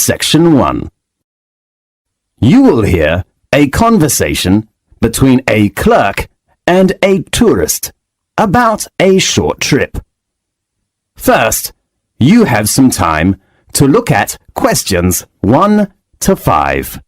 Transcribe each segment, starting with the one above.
Section 1. You will hear a conversation between a clerk and a tourist about a short trip. First, you have some time to look at questions 1 to 5.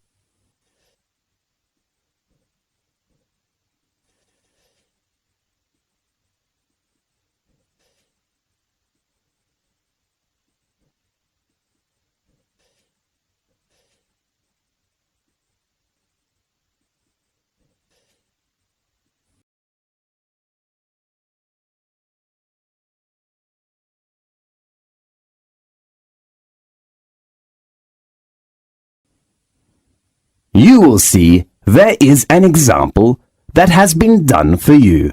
You will see there is an example that has been done for you.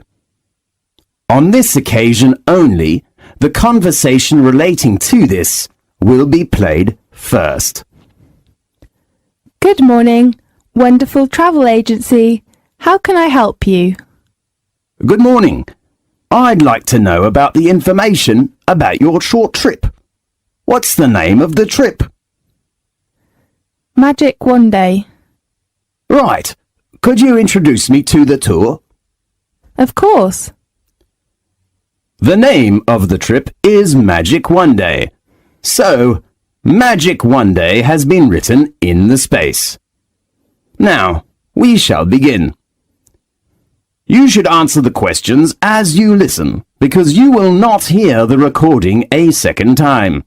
On this occasion only, the conversation relating to this will be played first. Good morning, wonderful travel agency. How can I help you? Good morning. I'd like to know about the information about your short trip. What's the name of the trip? Magic One Day. Right. Could you introduce me to the tour? Of course. The name of the trip is Magic One Day. So, Magic One Day has been written in the space. Now, we shall begin. You should answer the questions as you listen, because you will not hear the recording a second time.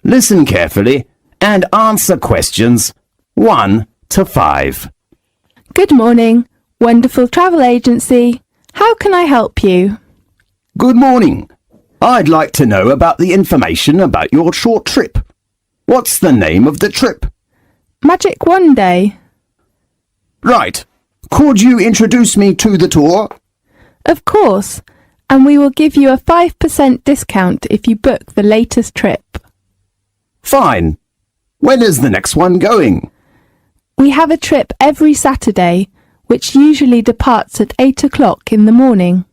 Listen carefully and answer questions 1 to 5. Good morning, wonderful travel agency. How can I help you? Good morning. I'd like to know about the information about your short trip. What's the name of the trip? Magic One Day. Right. Could you introduce me to the tour? Of course, and we will give you a 5% discount if you book the latest trip. Fine. When is the next one going? We have a trip every Saturday, which usually departs at 8 o'clock in the morning.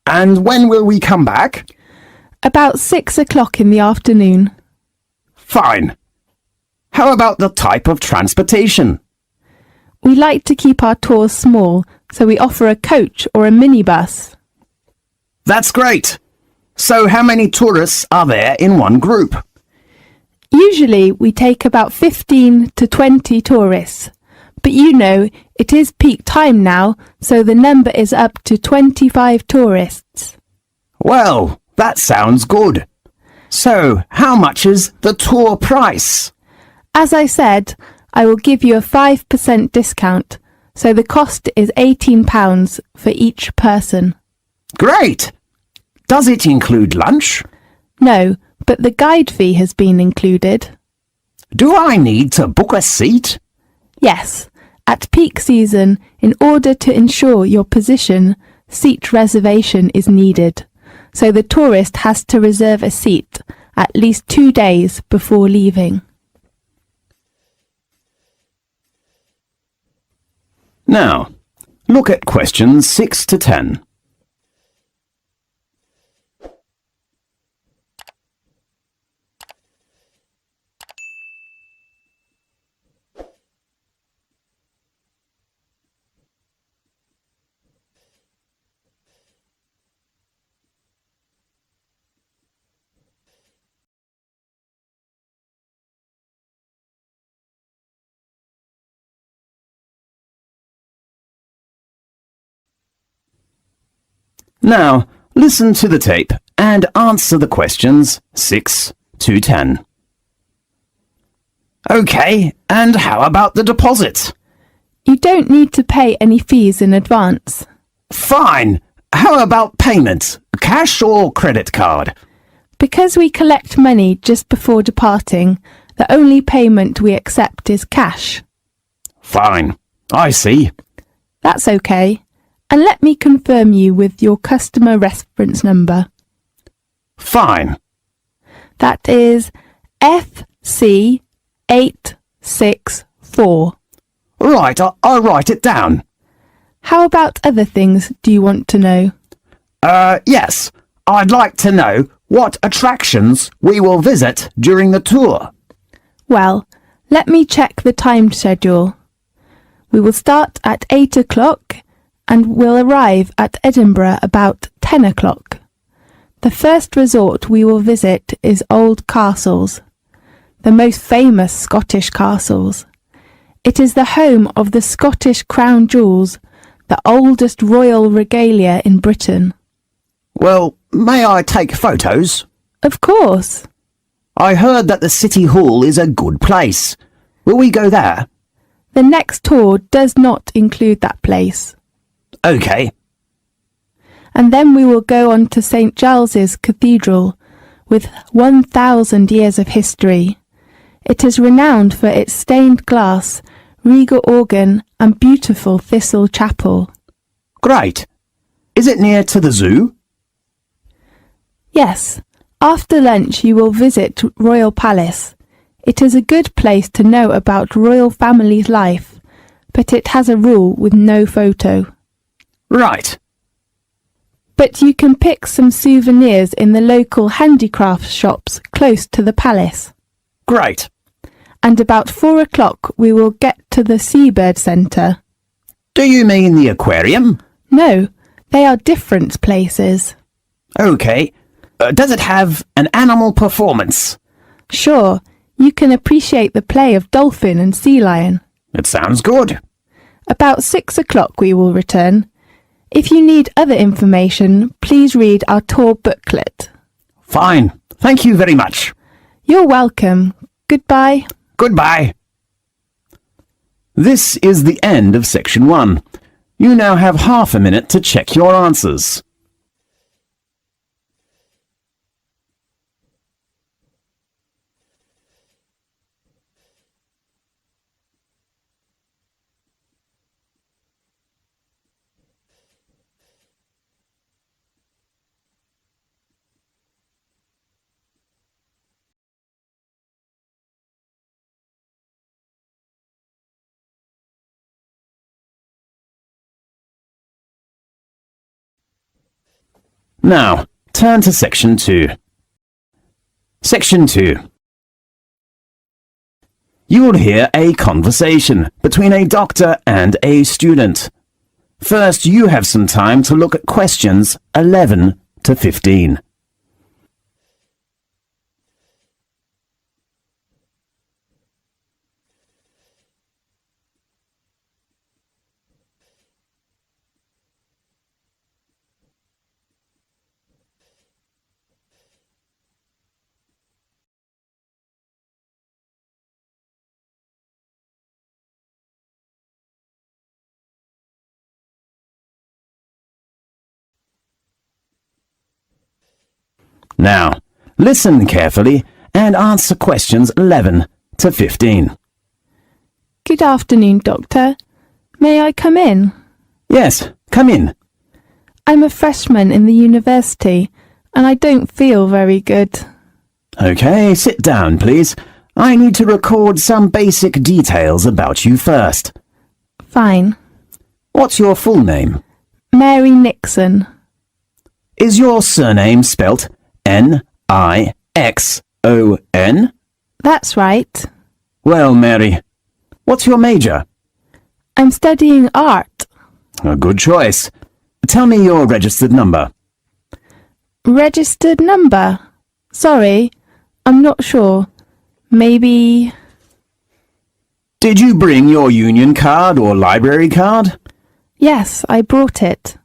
And when will we come back? About 6 o'clock in the afternoon. Fine. How about the type of transportation? We like to keep our tours small, so we offer a coach or a minibus. That's great. So how many tourists are there in one group? Usually we take about 15 to 20 tourists, but you know it is peak time now, so the number is up to 25 tourists. Well, that sounds good. So how much is the tour price? As I said, I will give you a 5% discount, so the cost is £18 for each person. Great! Does it include lunch? No, but the guide fee has been included. Do I need to book a seat? Yes, at peak season, in order to ensure your position, seat reservation is needed. So the tourist has to reserve a seat at least 2 days before leaving. Now, look at questions 6 to 10. Now, listen to the tape and answer the questions 6 to 10. OK, and how about the deposit? You don't need to pay any fees in advance. Fine. How about payment? Cash or credit card? Because we collect money just before departing, the only payment we accept is cash. Fine. I see. That's okay. And let me confirm you with your customer reference number. Fine. That is FC864. Right, I'll write it down. How about other things do you want to know? Yes. I'd like to know what attractions we will visit during the tour. Well, let me check the time schedule. We will start at 8 o'clock and will arrive at Edinburgh about 10 o'clock. The first resort we will visit is Old Castles, the most famous Scottish castles. It is the home of the Scottish crown jewels, the oldest royal regalia in Britain. Well, may I take photos? Of course. I heard that the City Hall is a good place. Will we go there? The next tour does not include that place. OK. And then we will go on to St Giles's Cathedral, with 1,000 years of history. It is renowned for its stained glass, regal organ and beautiful thistle chapel. Great. Is it near to the zoo? Yes. After lunch you will visit Royal Palace. It is a good place to know about royal family's life, but it has a rule with no photo. Right. But you can pick some souvenirs in the local handicraft shops close to the palace. Great. And about 4 o'clock we will get to the Seabird Centre. Do you mean the aquarium? No, they are different places. OK. Does it have an animal performance? Sure, you can appreciate the play of dolphin and sea lion. It sounds good. About 6 o'clock we will return. If you need other information, please read our tour booklet. Fine. Thank you very much. You're welcome. Goodbye. Goodbye. This is the end of section 1. You now have half a minute to check your answers. Now, turn to section 2. Section 2. You will hear a conversation between a doctor and a student. First, you have some time to look at questions 11 to 15. Now, listen carefully and answer questions 11 to 15. Good afternoon, Doctor. May I come in? Yes, come in. I'm a freshman in the university and I don't feel very good. OK, sit down, please. I need to record some basic details about you first. Fine. What's your full name? Mary Nixon. Is your surname spelt Nixon? That's right. Well, Mary, what's your major? I'm studying art. A good choice. Tell me your registered number. Registered number? Sorry, I'm not sure. Maybe... Did you bring your union card or library card? Yes, I brought it.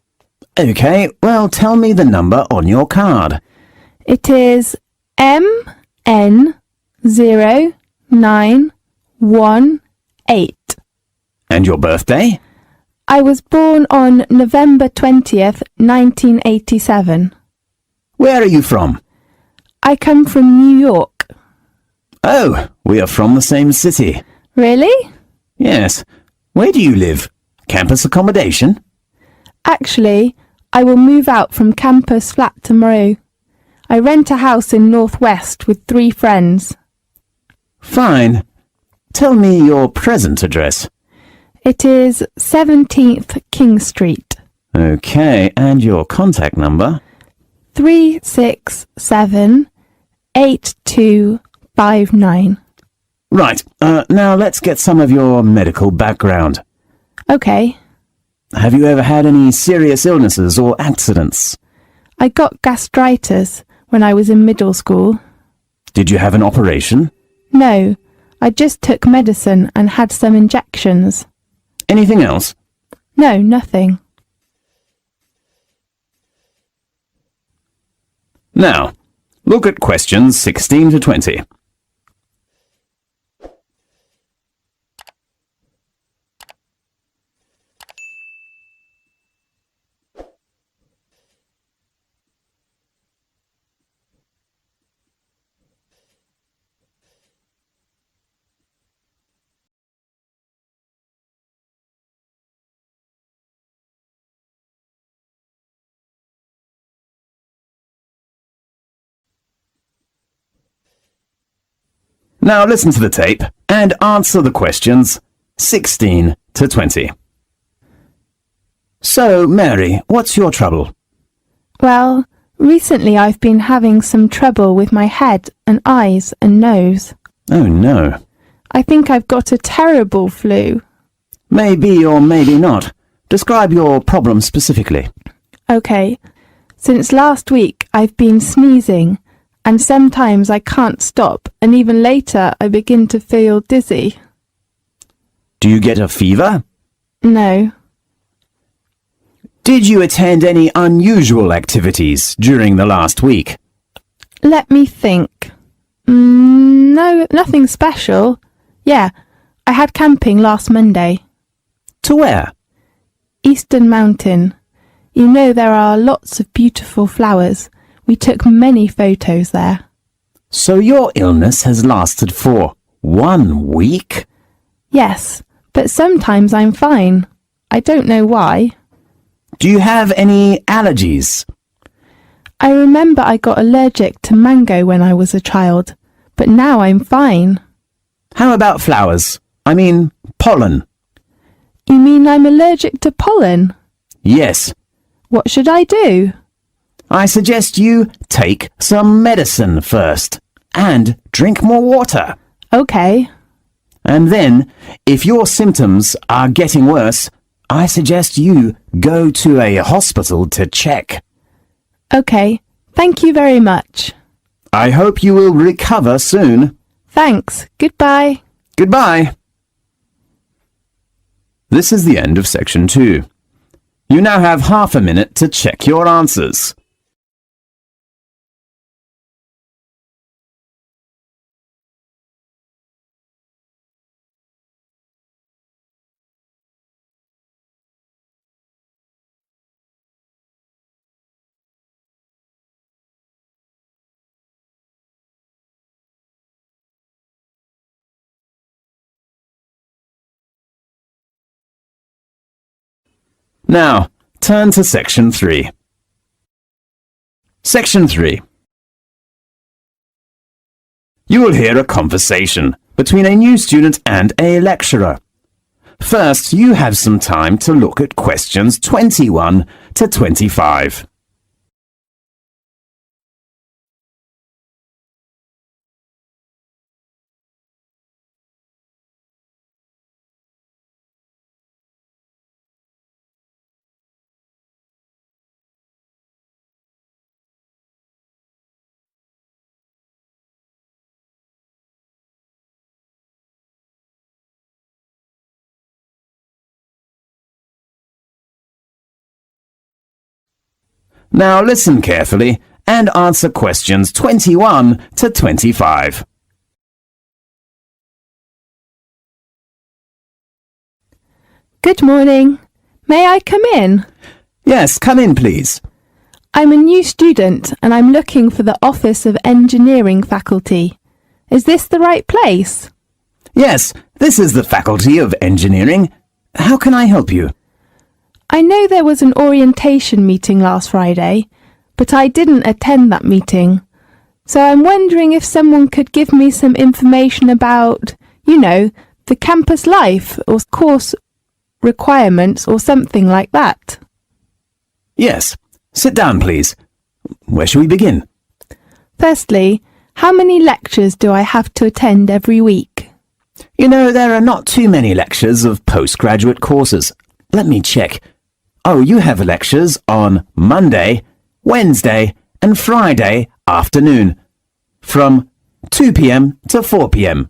OK, well, tell me the number on your card. It is MN0918. And your birthday? I was born on November 20th, 1987. Where are you from? I come from New York. Oh, we are from the same city. Really? Yes. Where do you live? Campus accommodation? Actually, I will move out from campus flat tomorrow. I rent a house in Northwest with 3 friends. Fine. Tell me your present address. It is 17th King Street. OK, and your contact number? 3678259. Right, now let's get some of your medical background. Okay. Have you ever had any serious illnesses or accidents? I got gastritis when I was in middle school. Did you have an operation? No, I just took medicine and had some injections. Anything else? No, nothing. Now, look at questions 16 to 20. Now listen to the tape and answer the questions 16 to 20. So, Mary, what's your trouble? Well, recently I've been having some trouble with my head and eyes and nose. Oh no. I think I've got a terrible flu. Maybe or maybe not. Describe your problem specifically. Okay. Since last week I've been sneezing, and sometimes I can't stop, and even later I begin to feel dizzy. Do you get a fever? No. Did you attend any unusual activities during the last week? Let me think. No, nothing special. Yeah, I had camping last Monday. To where? Eastern Mountain. You know there are lots of beautiful flowers. We took many photos there. So your illness has lasted for 1 week? Yes, but sometimes I'm fine. I don't know why. Do you have any allergies? I remember I got allergic to mango when I was a child, but now I'm fine. How about flowers? I mean, pollen. You mean I'm allergic to pollen? Yes. What should I do? I suggest you take some medicine first and drink more water. Okay. And then, if your symptoms are getting worse, I suggest you go to a hospital to check. Okay. Thank you very much. I hope you will recover soon. Thanks. Goodbye. Goodbye. This is the end of section 2. You now have half a minute to check your answers. Now, turn to section 3. Section 3. You will hear a conversation between a new student and a lecturer. First, you have some time to look at questions 21 to 25. Now listen carefully and answer questions 21 to 25. Good morning. May I come in? Yes, come in, please. I'm a new student and I'm looking for the Office of Engineering faculty. Is this the right place? Yes, this is the Faculty of Engineering. How can I help you? I know there was an orientation meeting last Friday, but I didn't attend that meeting. So I'm wondering if someone could give me some information about, the campus life or course requirements or something like that. Yes. Sit down, please. Where shall we begin? Firstly, how many lectures do I have to attend every week? You know, there are not too many lectures of postgraduate courses. Let me check. Oh, you have lectures on Monday, Wednesday, and Friday afternoon, from 2 p.m. to 4 p.m.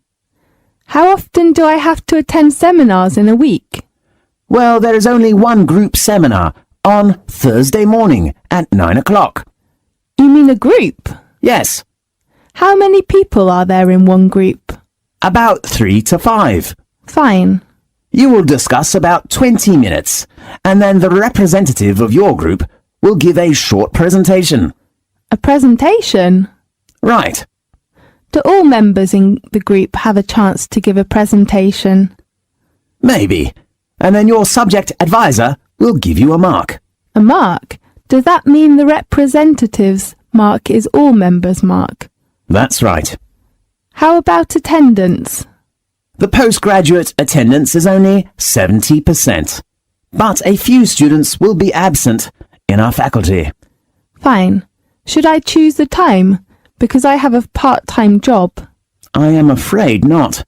How often do I have to attend seminars in a week? Well, there is only one group seminar on Thursday morning at 9 o'clock. You mean a group? Yes, How many people are there in one group? about 3 to 5. Fine. You will discuss about 20 minutes, and then the representative of your group will give a short presentation. A presentation? Right. Do all members in the group have a chance to give a presentation? Maybe. And then your subject advisor will give you a mark. A mark? Does that mean the representative's mark is all members' mark? That's right. How about attendance? The postgraduate attendance is only 70%, but a few students will be absent in our faculty. Fine. Should I choose the time? Because I have a part-time job. I am afraid not.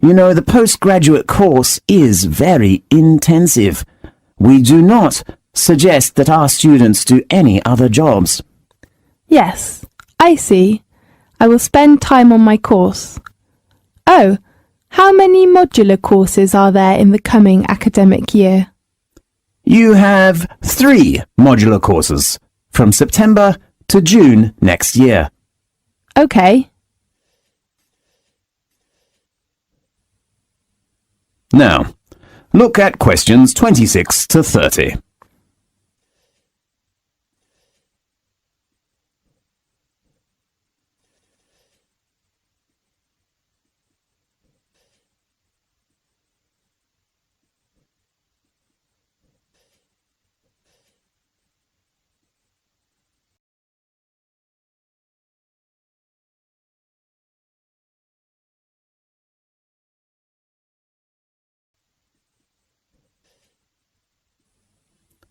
You know, the postgraduate course is very intensive. We do not suggest that our students do any other jobs. Yes, I see. I will spend time on my course. Oh, how many modular courses are there in the coming academic year? You have 3 modular courses from September to June next year. Okay. Now, look at questions 26 to 30.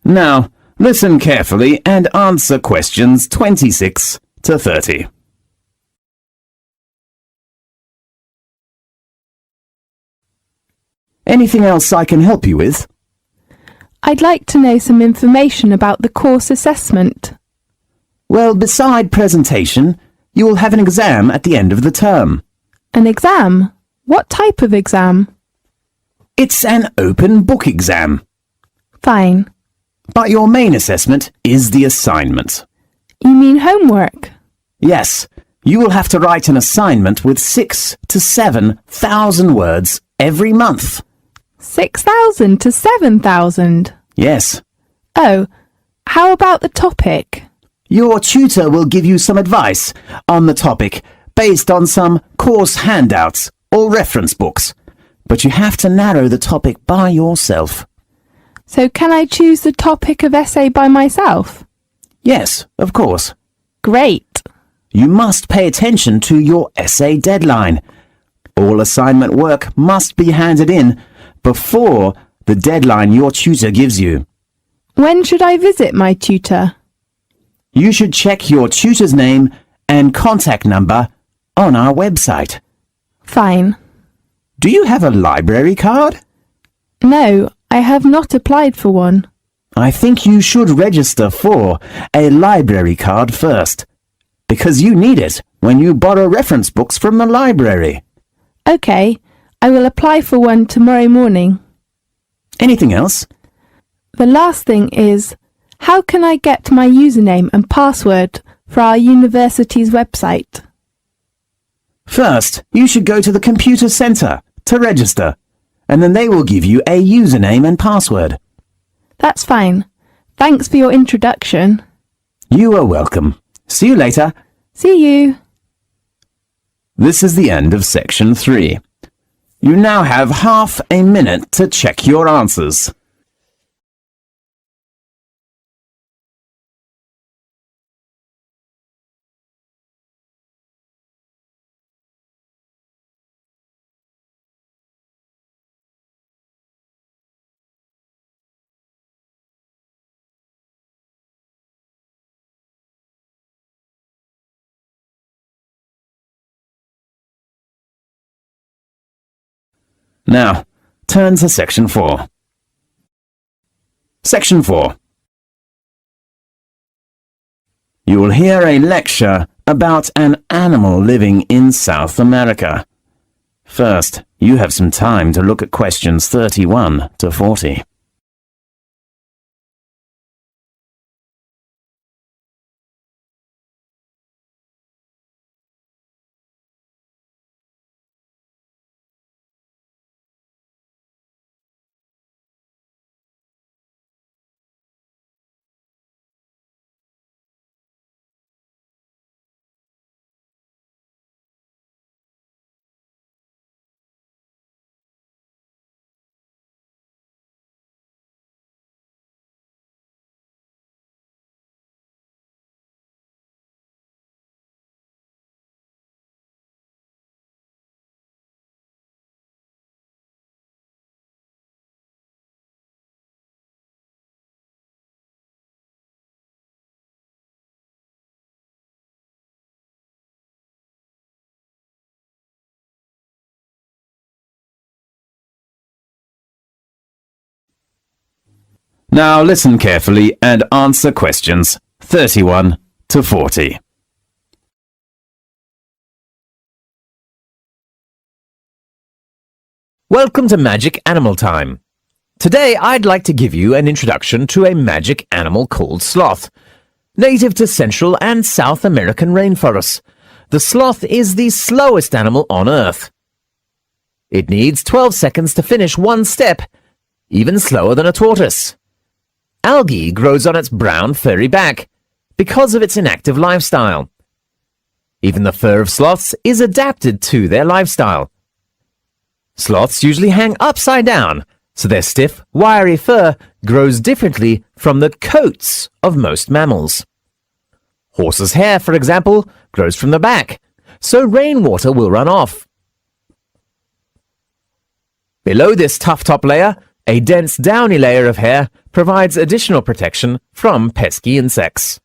Now, listen carefully and answer questions 26 to 30. Anything else I can help you with? I'd like to know some information about the course assessment. Well, beside presentation, you will have an exam at the end of the term. An exam? What type of exam? It's an open book exam, Fine. but your main assessment is the assignment. You mean homework? Yes, you will have to write an assignment with 6,000 to 7,000 words every month. 6,000 to 7,000? Yes. Oh, how about the topic? Your tutor will give you some advice on the topic based on some course handouts or reference books, but you have to narrow the topic by yourself. So can I choose the topic of essay by myself? Yes, of course. Great. You must pay attention to your essay deadline. All assignment work must be handed in before the deadline your tutor gives you. When should I visit my tutor? You should check your tutor's name and contact number on our website. Fine. Do you have a library card? No, I have not applied for one. I think you should register for a library card first, because you need it when you borrow reference books from the library. Okay, I will apply for one tomorrow morning. Anything else? The last thing is, how can I get my username and password for our university's website? First, you should go to the computer centre to register, and then they will give you a username and password. That's fine. Thanks for your introduction. You are welcome. See you later. See you. This is the end of section 3. You now have half a minute to check your answers. Now, turn to Section 4. Section 4. You will hear a lecture about an animal living in South America. First, you have some time to look at questions 31 to 40. Now listen carefully and answer questions 31 to 40. Welcome to Magic Animal Time. Today I'd like to give you an introduction to a magic animal called sloth. Native to Central and South American rainforests, the sloth is the slowest animal on Earth. It needs 12 seconds to finish one step, even slower than a tortoise. Algae grows on its brown furry back because of its inactive lifestyle. Even the fur of sloths is adapted to their lifestyle. Sloths usually hang upside down, so their stiff, wiry fur grows differently from the coats of most mammals. Horses' hair, for example, grows from the back, so rainwater will run off. Below this tough top layer, a dense downy layer of hair provides additional protection from pesky insects.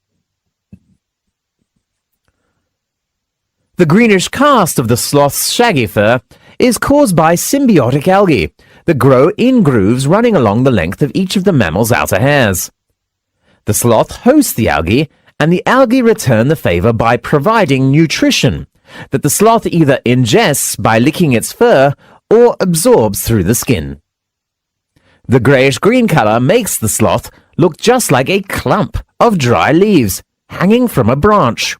The greenish cast of the sloth's shaggy fur is caused by symbiotic algae that grow in grooves running along the length of each of the mammal's outer hairs. The sloth hosts the algae, and the algae return the favor by providing nutrition that the sloth either ingests by licking its fur or absorbs through the skin. The grayish-green color makes the sloth look just like a clump of dry leaves hanging from a branch.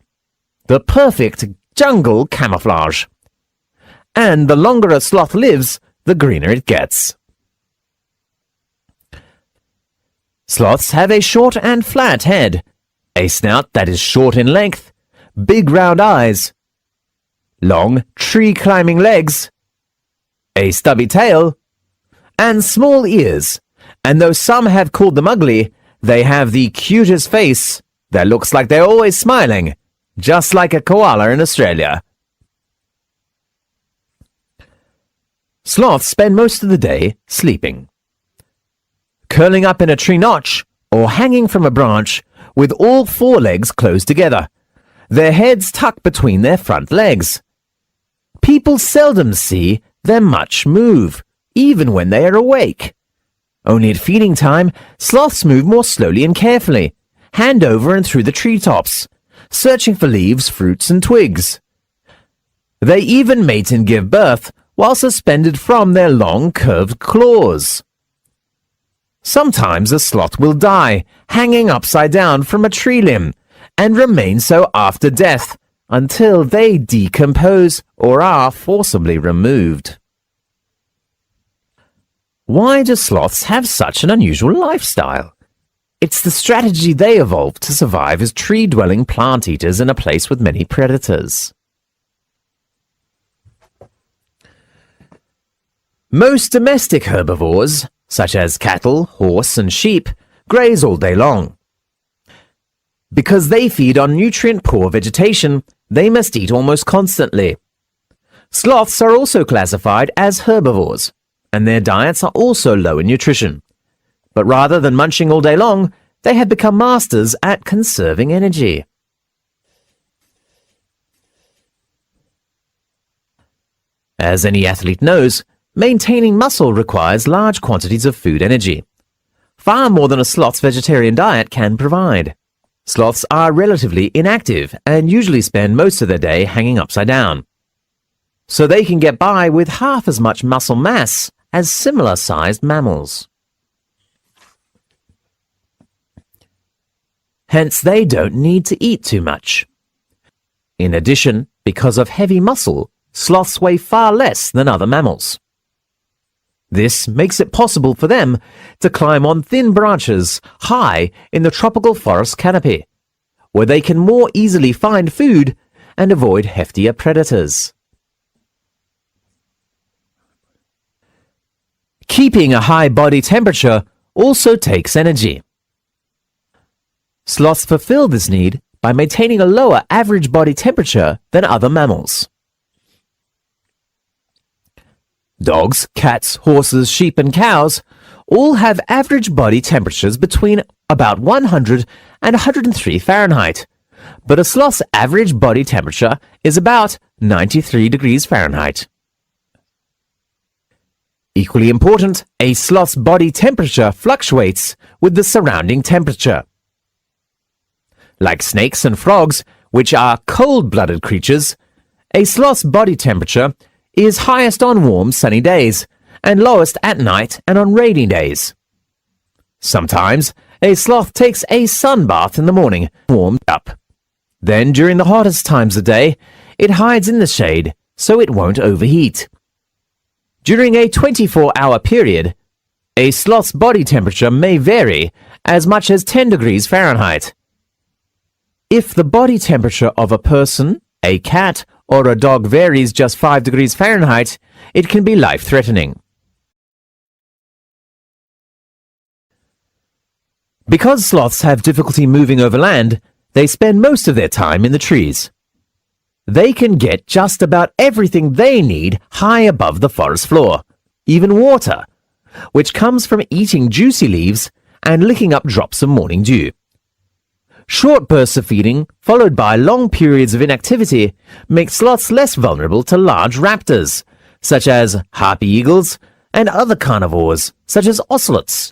The perfect jungle camouflage. And the longer a sloth lives, the greener it gets. Sloths have a short and flat head, a snout that is short in length, big round eyes, long tree-climbing legs, a stubby tail, and small ears, and though some have called them ugly, they have the cutest face that looks like they're always smiling, just like a koala in Australia. Sloths spend most of the day sleeping, curling up in a tree notch or hanging from a branch with all four legs closed together, their heads tucked between their front legs. People seldom see them much move, even when they are awake. Only at feeding time, sloths move more slowly and carefully, hand over and through the treetops, searching for leaves, fruits, and twigs. They even mate and give birth while suspended from their long, curved claws. Sometimes a sloth will die, hanging upside down from a tree limb, and remain so after death until they decompose or are forcibly removed. Why do sloths have such an unusual lifestyle? It's the strategy they evolved to survive as tree-dwelling plant eaters in a place with many predators. Most domestic herbivores, such as cattle, horse, and sheep, graze all day long. Because they feed on nutrient-poor vegetation, they must eat almost constantly. Sloths are also classified as herbivores, and their diets are also low in nutrition. But rather than munching all day long, they have become masters at conserving energy. As any athlete knows, Maintaining muscle requires large quantities of food energy, far more than a sloth's vegetarian diet can provide. Sloths are relatively inactive and usually spend most of their day hanging upside down, so they can get by with half as much muscle mass as similar-sized mammals. Hence, they don't need to eat too much. In addition, because of heavy muscle, sloths weigh far less than other mammals. This makes it possible for them to climb on thin branches high in the tropical forest canopy, where they can more easily find food and avoid heftier predators. Keeping a high body temperature also takes energy. Sloths fulfill this need by maintaining a lower average body temperature than other mammals. Dogs, cats, horses, sheep and cows all have average body temperatures between about 100 and 103 Fahrenheit, but a sloth's average body temperature is about 93 degrees Fahrenheit. Equally important, a sloth's body temperature fluctuates with the surrounding temperature. Like snakes and frogs, which are cold-blooded creatures, a sloth's body temperature is highest on warm, sunny days, and lowest at night and on rainy days. Sometimes, a sloth takes a sun bath in the morning, warmed up. Then, during the hottest times of day, it hides in the shade so it won't overheat. During a 24-hour period, a sloth's body temperature may vary as much as 10 degrees Fahrenheit. If the body temperature of a person, a cat, or a dog varies just 5 degrees Fahrenheit, it can be life-threatening. Because sloths have difficulty moving over land, they spend most of their time in the trees. They can get just about everything they need high above the forest floor, even water, which comes from eating juicy leaves and licking up drops of morning dew. Short bursts of feeding, followed by long periods of inactivity, make sloths less vulnerable to large raptors, such as harpy eagles, and other carnivores, such as ocelots.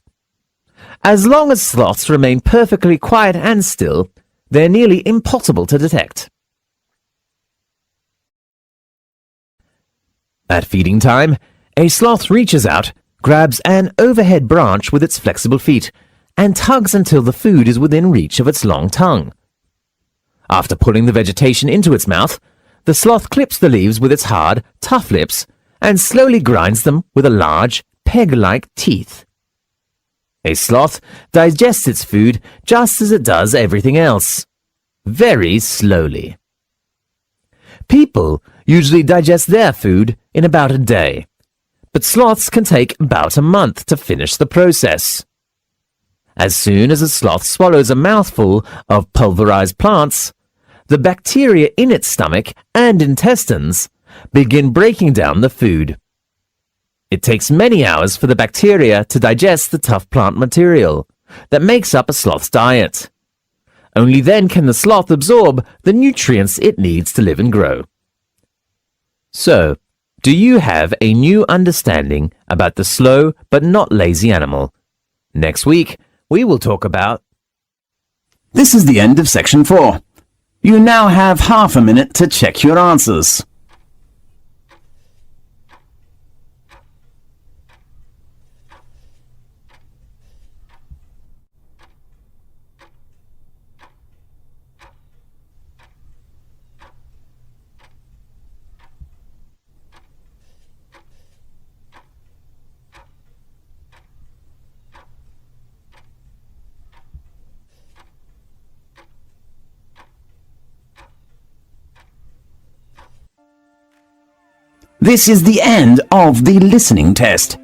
As long as sloths remain perfectly quiet and still, they're nearly impossible to detect. At feeding time, a sloth reaches out, grabs an overhead branch with its flexible feet, and tugs until the food is within reach of its long tongue. After pulling the vegetation into its mouth, the sloth clips the leaves with its hard, tough lips and slowly grinds them with a large, peg-like teeth. A sloth digests its food just as it does everything else, very slowly. People usually digest their food in about a day, but sloths can take about a month to finish the process. As soon as a sloth swallows a mouthful of pulverized plants, the bacteria in its stomach and intestines begin breaking down the food. It takes many hours for the bacteria to digest the tough plant material that makes up a sloth's diet. Only then can the sloth absorb the nutrients it needs to live and grow. So, do you have a new understanding about the slow but not lazy animal? Next week, we will talk about... This is the end of section 4. You now have half a minute to check your answers. This is the end of the listening test.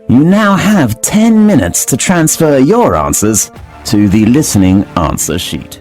You now have 10 minutes to transfer your answers to the listening answer sheet.